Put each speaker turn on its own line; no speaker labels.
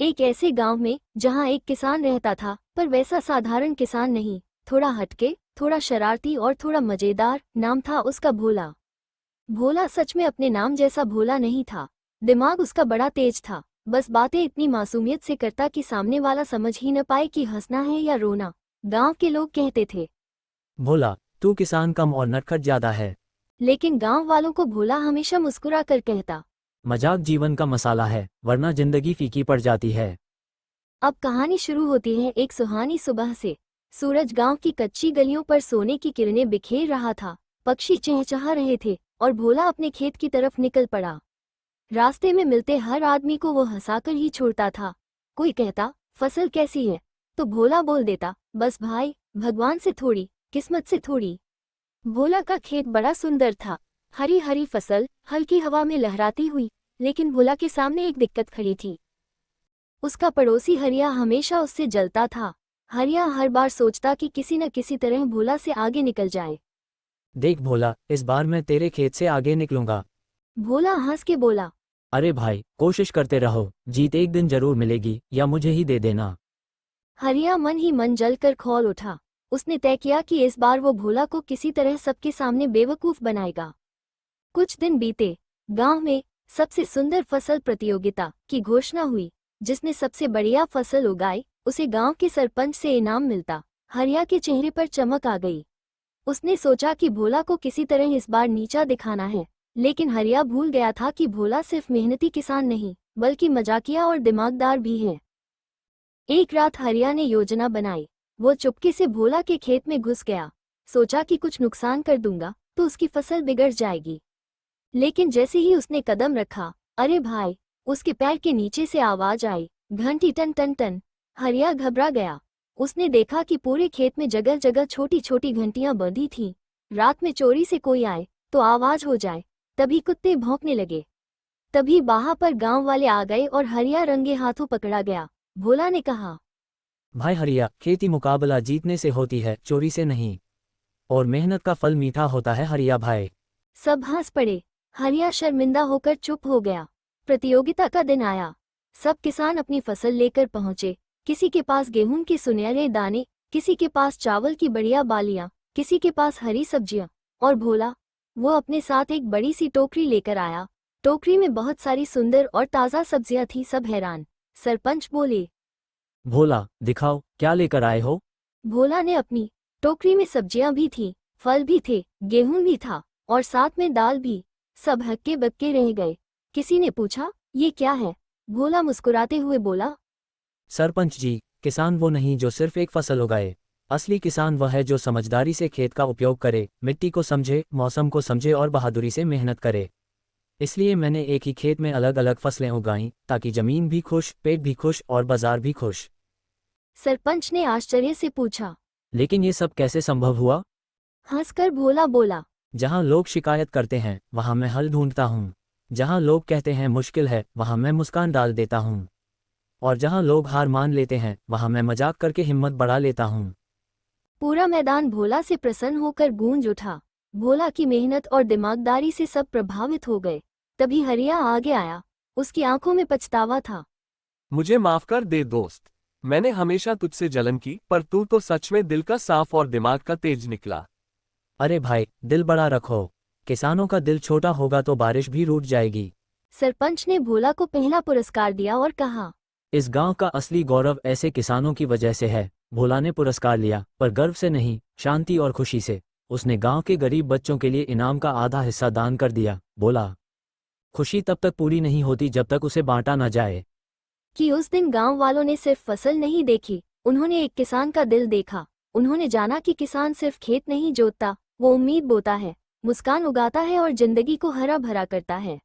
एक ऐसे गांव में जहां एक किसान रहता था, पर वैसा साधारण किसान नहीं, थोड़ा हटके, थोड़ा शरारती और थोड़ा मजेदार। नाम था उसका भोला। भोला सच में अपने नाम जैसा भोला नहीं था। दिमाग उसका बड़ा तेज था। बस बातें इतनी मासूमियत से करता कि सामने वाला समझ ही न पाए कि हंसना है या रोना। गांव के लोग कहते थे,
भोला, तू किसान कम और नटखट ज्यादा है।
लेकिन गांव वालों को भोला हमेशा मुस्कुरा कर कहता।
मजाक जीवन का मसाला है, वरना जिंदगी फीकी पड़ जाती है।
अब कहानी शुरू होती है एक सुहानी सुबह से। सूरज गांव की कच्ची गलियों पर सोने की किरणें बिखेर रहा था। पक्षी चहचहा रहे थे और भोला अपने खेत की तरफ निकल पड़ा। रास्ते में मिलते हर आदमी को वो हंसाकर ही छोड़ता था। कोई कहता, फसल कैसी है? तो भोला बोल देता, बस भाई, भगवान से थोड़ी, किस्मत से थोड़ी। भोला का खेत बड़ा सुंदर था। हरी हरी फसल हल्की हवा में लहराती हुई। लेकिन भोला के सामने एक दिक्कत खड़ी थी। उसका पड़ोसी हरिया हमेशा उससे जलता था। हरिया हर बार सोचता कि किसी न किसी तरह भोला से आगे निकल जाए।
देख भोला, इस बार मैं तेरे खेत से आगे निकलूंगा।
भोला हंस के बोला।
अरे भाई, कोशिश करते रहो, जीत एक दिन जरूर मिलेगी, या मुझे ही दे देना।
हरिया मन ही मन जलकर खौल उठा। उसने तय किया कि इस बार वो भोला को किसी तरह सबके सामने बेवकूफ बनाएगा। कुछ दिन बीते। गांव में सबसे सुंदर फसल प्रतियोगिता की घोषणा हुई। जिसने सबसे बढ़िया फसल उगाई, उसे गांव के सरपंच से इनाम मिलता। हरिया के चेहरे पर चमक आ गई। उसने सोचा कि भोला को किसी तरह इस बार नीचा दिखाना है। लेकिन हरिया भूल गया था कि भोला सिर्फ मेहनती किसान नहीं, बल्कि मजाकिया और दिमागदार भी है। एक रात हरिया ने योजना बनाई। वो चुपके से भोला के खेत में घुस गया। सोचा कि कुछ नुकसान कर दूंगा तो उसकी फसल बिगड़ जाएगी। लेकिन जैसे ही उसने कदम रखा, अरे भाई, उसके पैर के नीचे से आवाज आई, घंटी टन टन टन। हरिया घबरा गया। उसने देखा कि पूरे खेत में जगह जगह छोटी छोटी घंटियां बंधी थीं। रात में चोरी से कोई आए तो आवाज हो जाए। तभी कुत्ते भौंकने लगे। तभी वहां पर गांव वाले आ गए और हरिया रंगे हाथों पकड़ा गया। भोला ने कहा,
भाई हरिया, खेती मुकाबला जीतने से होती है, चोरी से नहीं। और मेहनत का फल मीठा होता है हरिया भाई।
सब हंस पड़े। हरिया शर्मिंदा होकर चुप हो गया। प्रतियोगिता का दिन आया। सब किसान अपनी फसल लेकर पहुंचे। किसी के पास गेहूं के सुनहरे दाने, किसी के पास चावल की बढ़िया बालियां, किसी के पास हरी सब्जियां। और भोला, वो अपने साथ एक बड़ी सी टोकरी लेकर आया। टोकरी में बहुत सारी सुंदर और ताज़ा सब्जियां थी। सब हैरान। सरपंच बोले।
भोला, दिखाओ क्या लेकर आए हो।
भोला ने अपनी टोकरी में सब्जियां भी थी, फल भी थे, गेहूं भी था और साथ में दाल भी। सब हक्के बक्के रह गए। किसी ने पूछा, ये क्या है? भोला मुस्कुराते हुए बोला,
सरपंच जी, किसान वो नहीं जो सिर्फ एक फसल उगाए। असली किसान वह है जो समझदारी से खेत का उपयोग करे, मिट्टी को समझे, मौसम को समझे और बहादुरी से मेहनत करे। इसलिए मैंने एक ही खेत में अलग अलग फसलें उगाईं, ताकि जमीन भी खुश, पेट भी खुश और बाजार भी खुश।
सरपंच ने आश्चर्य से पूछा।
लेकिन ये सब कैसे संभव हुआ?
हंसकर भोला बोला,
जहाँ लोग शिकायत करते हैं, वहाँ मैं हल ढूंढता हूँ। जहाँ लोग कहते हैं मुश्किल है, वहाँ मैं मुस्कान डाल देता हूँ। और जहाँ लोग हार मान लेते हैं, वहाँ मैं मजाक करके हिम्मत बढ़ा लेता हूँ।
पूरा मैदान भोला से प्रसन्न होकर गूंज उठा। भोला की मेहनत और दिमागदारी से सब प्रभावित हो गए। तभी हरिया आगे आया। उसकी आंखों में पछतावा था।
मुझे माफ कर दे दोस्त। मैंने हमेशा तुझसे जलन की, पर तू तो सच में दिल का साफ और दिमाग का तेज निकला।
अरे भाई, दिल बड़ा रखो। किसानों का दिल छोटा होगा तो बारिश भी रूठ जाएगी।
सरपंच ने भोला को पहला पुरस्कार दिया और कहा,
इस गांव का असली गौरव ऐसे किसानों की वजह से है। भोला ने पुरस्कार लिया, पर गर्व से नहीं, शांति और खुशी से। उसने गांव के गरीब बच्चों के लिए इनाम का आधा हिस्सा दान कर दिया। बोला, खुशी तब तक पूरी नहीं होती जब तक उसे बांटा न जाए।
कि उस दिन गांव वालों ने सिर्फ फसल नहीं देखी, उन्होंने एक किसान का दिल देखा। उन्होंने जाना कि किसान सिर्फ खेत नहीं जोतता, वो उम्मीद बोता है, मुस्कान उगाता है और जिंदगी को हरा भरा करता है।